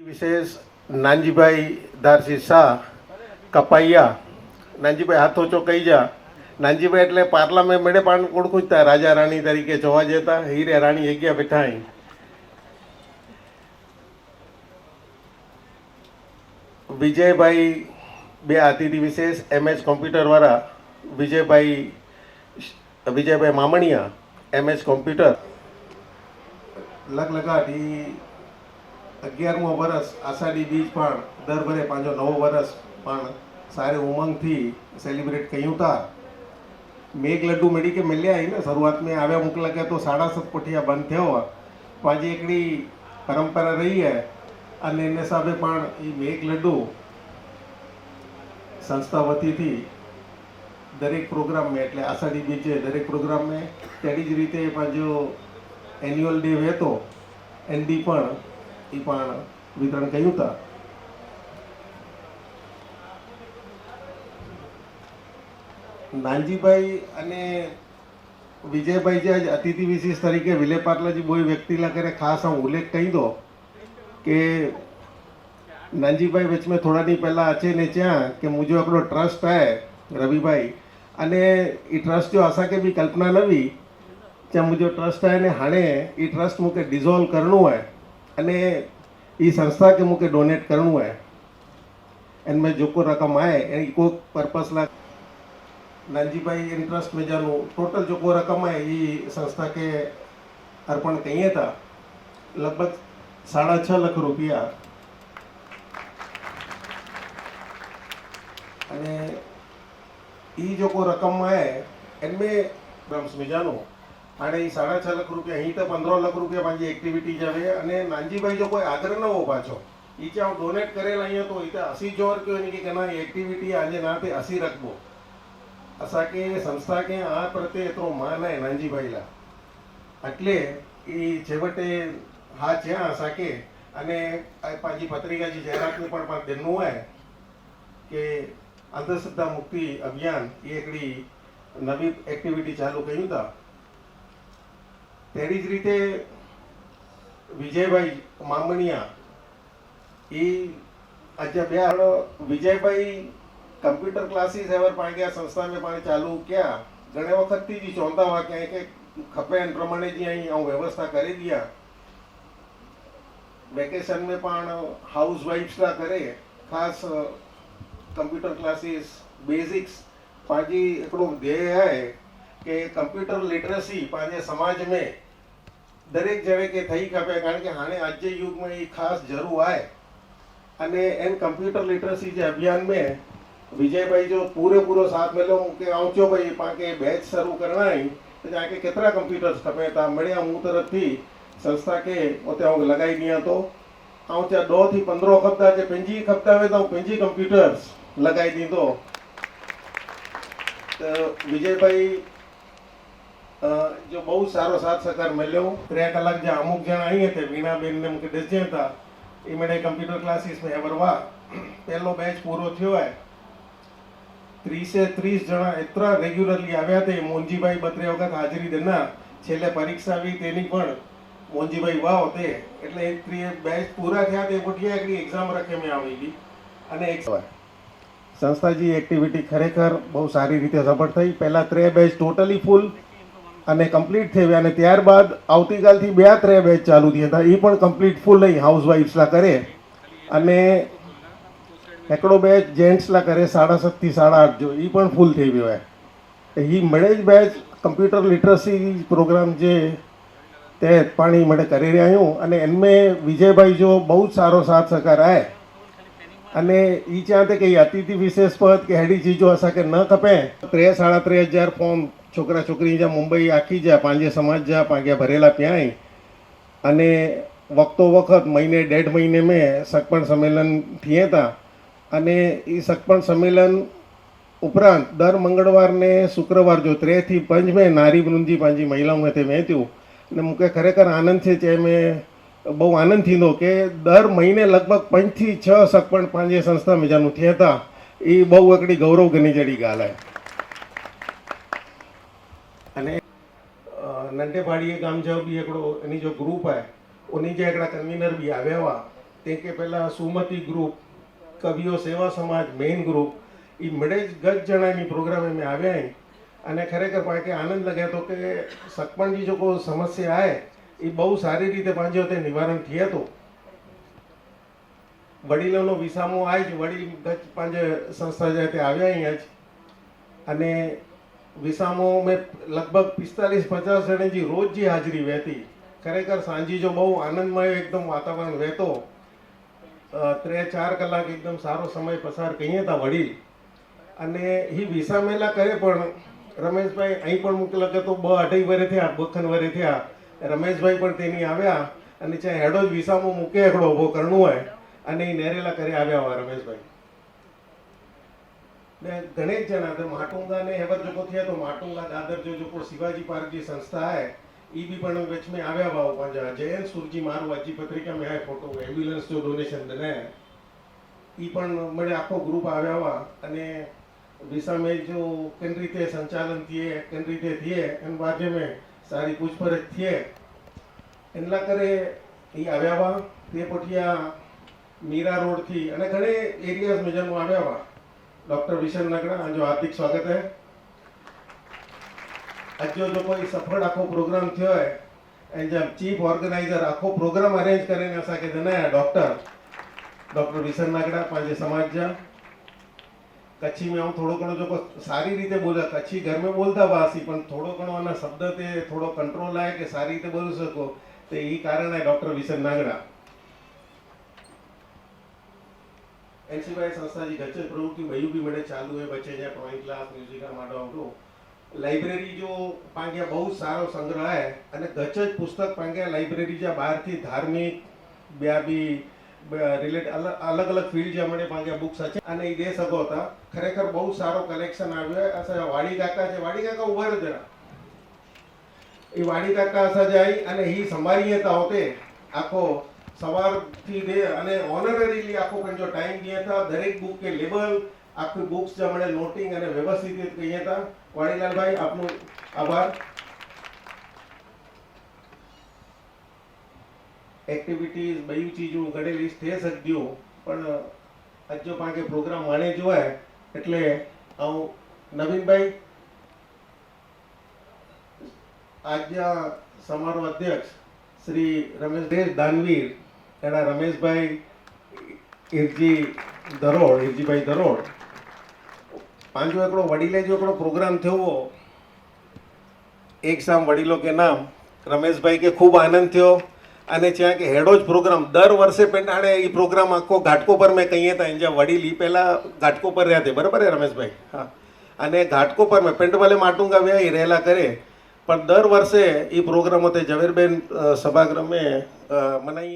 विशेष नानजीभाई धारसी शाह कपाइया नानजीभाई हाथो चो कही जा नानजीभाई एटले पार्लामेंट मेड़े पण ओळखूता राजा राणी तरीके जोवा जता हीरे राणी एक बैठा है। विजयभाई बे अतिथि विशेष एमएच कॉम्प्यूटर वाला विजयभाई मामणिया एमएच कॉम्प्यूटर लगलगाट 11मो वर्ष आषाढ़ी बीज पण दर भरे पांचो नवो वर्ष पण सारे उमंग थी सेलिब्रेट कयूं था। मेघ लड्डू मेड़ी के मिलिया ही ना शुरुआत में आव्या मोकला के तो 7.5 पुठिया बंद थे हुआ पाजी एकड़ी परंपरा रही है अने इन हिसाबे पण ई मेघ लड्डू संस्था वती थी दरेक प्रोग्राम में एटले आषाढ़ी बीजे दरेक प्रोग्राम में तेड़ी ज रीते पांजो एन्युअल डे हेतो एनडी पण ई पण वितरण कयूं था। नानजीभाई अने विजयभाई जे अतिथि विशेष तरीके विले पाटला जी बोई व्यक्तिला करे खास हूँ उल्लेख कही दो कि नानजीभाई विच में थोड़ा दी पहला अचे ने च्या कि मुझे अपनो ट्रस्ट है रवि भाई अने ई ट्रस्ट जो असा के भी कल्पना नवी च्या मुझे ट्रस्ट है ने हाणे ई ट्रस्ट मुके डिसॉल्व करनो है अने ई संस्था के मुके डोनेट करनो है इनमें जो को रकम आए एनी को पर्पस ला नानजीभाई इंटरेस्ट में जानो टोटल जो को रकम है ये संस्था के अर्पण कहिए था लगभग 6.5 लाख रुपया अने ई जो को रकम है इनमें ब्रह्म्स में जानो हाणे 6.5 लाख रुपया ही तो 15 लाख रुपया पांजी एक्टिविटी जावे अने नानजीभाई जो कोई आग्रह न हो पाछो ई चाहे डोनेट करेल अहीं तो इते 80 जोर क्यों नहीं कि ना एक्टिविटी आजे ना ते 80 रखबो असा के संस्था के आ प्रत्ये तो मान है नानजीभाई ला એટલે એ છેવટે હા જ્યાં અસા કે અને પાછી પત્રિકાજી જાહેરાતની પણ દેનું હોય કે અંધશ્રદ્ધા મુક્તિ અભિયાન એ એકડી નવી એક્ટિવિટી ચાલુ કર્યું હતા તેવી જ રીતે વિજયભાઈ મામણિયા એ આજે બે વિજયભાઈ कंप्यूटर क्लासेस एवर पाण गया संस्था में पाण चालू क्या घणे वक्त थी जी चवंदा हुआ कि खपे इन प्रमाणे जी अहीं व्यवस्था करे दिया वेकेशन में पाण हाउस वाइफ्स ला करे खास कंप्यूटर क्लासेस बेसिक्स पांजी एकड़ो ध्येय है कि कंप्यूटर लिटरेसी पांजे समाज में दरेक जणे के थई खपे कारण के हाणे आज जे युग में ई खास जरूर है अने एन कंप्यूटर लिटरेसी जे अभियान में विजयभाई जो पूरो साथ मिलो के आऊचो भाई पाके बैच शुरू करना है तो जाके कितना कंप्यूटर्स खपे था मड़िया मुँह तरफ थी संस्था के उते आऊं लगाई दिया तो आऊचा 2 થી 15 खपता जे पंजी खपता हुए तो पंजी कंप्यूटर्स लगाई दी तो विजयभाई जो बहुत सारो साथ सहकार मिलो 3 कलाक जो अमुक जन आई थे वीणा बेन ने मुझे दस था ये मेरे कंप्यूटर क्लासेस में एवरवा पहलो बैच पूरो थयो है 30 से 30 जना इतना रेग्युलरली आव्या थे मोंजीभाई 32 वखत हाजरी देना छेले परीक्षा भी तेनी पण मोंजीभाई वाव थे એટલે બેચ પૂરા થયા તે મોટી એકડી એક્ઝામ રખે મે આવેલી અને એક સંસ્થાજી એક્ટિવિટી ખરેખર બહુ સારી રીતે સફળ થઈ પહેલા 3 બેચ ટોટલી ફૂલ અને કમ્પ્લીટ થઈ અને ત્યારબાદ આવતીકાલથી 2-3 બેચ ચાલુ થયા હતા એ પણ કમ્પ્લીટ ફૂલ નહીં હાઉસવાઇફ્સ લા કરે અને एकड़ो बैच जेंट्स ला करे 7.5 થી 8.5 जो ई पण फूल थी गयो है ही मड़े ज बैच कंप्यूटर लिटरेसी प्रोग्राम जे ते पानी मड़े करी रहा हूँ अने इनमें विजयभाई जो बहुत सारो साथ सहकार है अने ई चाहते कि अतिथि विशेष पद के हेडी चीजों असा के न खपे 3-3.5 फॉर्म छोकरा छोकरी जा मुंबई आखी जा पांजे समाज जा पांगे भरेला प्याई अने वक्तो वक्त महीने 1.5 महीने में सकपण सम्मेलन थिए था अने ई सकपण सम्मेलन उपरांत दर मंगलवार ने शुक्रवार जो 3 થી 5 में नारी वृंदी पांजी महिलाओं में वेच्यू ने मुके खरेखर आनंद छे जे में बहु आनंद थींदो के दर महीने लगभग 5 થી 6 सकपण पांजे संस्था में जानु थिया था ई बहु एकड़ी गौरव गनी जड़ी गाल है अने नंढे भाड़ीए गाम जो भी एकड़ो एनी जो ग्रुप है उन्हीं जे एकड़ा कन्वीनर भी आव्या हुआ તે કે પહેલાં સુમતિ ગ્રુપ, કવિઓ સેવા સમાજ મેઇન ગ્રુપ, એ મળે જ ગજ જણાની પ્રોગ્રામે મેં આવ્યા અહીં અને ખરેખર પાકે આનંદ લગ્યા તો કે સકપણજી જો કોઈ સમસ્યા આવે એ બહુ સારી રીતે પાંજો તે નિવારણ થયા તો વડીલોનો વિસામો આય જ વડીલ ગજ પાંજે સંસ્થા જાય તે આવ્યા અહીંયા જ અને વિસામો મેં લગભગ 45-50 જણાની રોજ જે હાજરી વહેતી ખરેખર સાંજી જો બહુ આનંદમય એકદમ વાતાવરણ વહેતો 3-4 કલાક એકદમ સારો સમય પસાર કહીએ હતા વડીલ અને એ વિસામેલા કરે પણ રમેશભાઈ અહીં પણ મૂકેલા કે તો 2-2.5 વર્ષ થયા 2 વર્ષ થયા રમેશભાઈ પણ તેની આવ્યા અને ચાહે હેડો જ વિસામો મૂકે એકડો ઊભો કરવું હોય અને એ નેરેલા કરી આવ્યા હોય રમેશભાઈ ને ઘણે જ જણા તો માટુંગા ને હેવર જોકો થયા તો માટુંગા દાદર જો શિવાજી પાર્ક જે સંસ્થા है એ બી પણ वच में આવ્યા ભાવ पंजा जयंत सुरजी मारू अजी पत्रिका में है फोटो एम्ब्युलन्स जो डोनेशन देने ई पण મળે આખો ગ્રુપ આવ્યા हुआ અને विसा में जो किन रीते संचालन थिए किन रीते थिए एन बारे में सारी पूछपरछ थिए एनला करे ई આવ્યા हुआ ते पोटिया मीरा रोड थी અને ઘણે એરિયાઝ में जन આવ્યા हुआ डॉक्टर विशन नगड़ा जो हार्दिक स्वागत है आज जो कोई सफल आखो प्रोग्राम थयो है एंड जब चीफ ऑर्गेनाइजर आखो प्रोग्राम अरेंज करेने असा के दना डॉक्टर विशन नागड़ा पांचे समाज जा कच्छी में हूँ थोड़ो घणो जो सारी रीते बोला कच्छी घर में बोलता वासी पण थोड़ो घणो आना शब्द ते थोड़ो कंट्रोल आए कि सारी रीते बोली सको तो ई कारण है डॉक्टर विशन नागड़ा एन सिवाय संस्था जी गच्छ प्रवृत्ति वही भी मेरे चालू है बच्चे जहाँ ड्राइंग क्लास म्यूजिक माडो लाइब्रेरी जो पांग्या बहुत सारो संग्रह है અને ગચ્છ જ પુસ્તક પાંગ્યા લાઇબ્રેરી જ્યાં બહારથી ધાર્મિક બે બી રિલેટ અલગ અલગ ફિલ્ડ જ્યાં મને પાંગ્યા બુક્સ છે અને એ દે શકો હતા ખરેખર બહુ સારો કલેક્શન આવ્યો અસા વાડી કાકા છે વાડી કાકા ઉભા રહે જરા એ વાડી કાકા અસા જાય અને એ સંભાળીએ તા હોતે આખો સવારથી દે અને ઓનરરીલી આખો પણ જો ટાઈમ દિયા હતા દરેક બુક કે લેબલ આખી બુક્સ જે મને નોટિંગ અને વ્યવસ્થિત રીતે કહીએ હતા વાડીલાલ ભાઈ આપનો આભાર एक्टिविटीज बई चीजों घणे लिस्ट थे सकदियो पण आज जो पाके प्रोग्राम माने जो है એટલે હું નવીનભાઈ આજના સમારોહ અધ્યક્ષ શ્રી રમેશભાઈ દાનવીર એના રમેશભાઈ હિરજીભાઈ દરોડ પાંજો એકડો વડીલે जो एकड़ो प्रोग्राम थयो एक साम वडीलो के नाम रमेशभाई के खूब आनंद थयो અને ત્યાં કે હેડો જ પ્રોગ્રામ દર વર્ષે પેંડાણે એ પ્રોગ્રામ આખો ઘાટકોપર મેં કહીએ હતા જ્યાં વડીલ એ પહેલાં ઘાટકોપર રહ્યા તે બરાબર હે રમેશભાઈ હા અને ઘાટકોપર મેં પેન્ટવાલે માટુંગા વ્યા એ રહેલા કરે પણ દર વર્ષે એ પ્રોગ્રામો તે ઝવેરબેન સભાગૃહ મેં મનાઈએ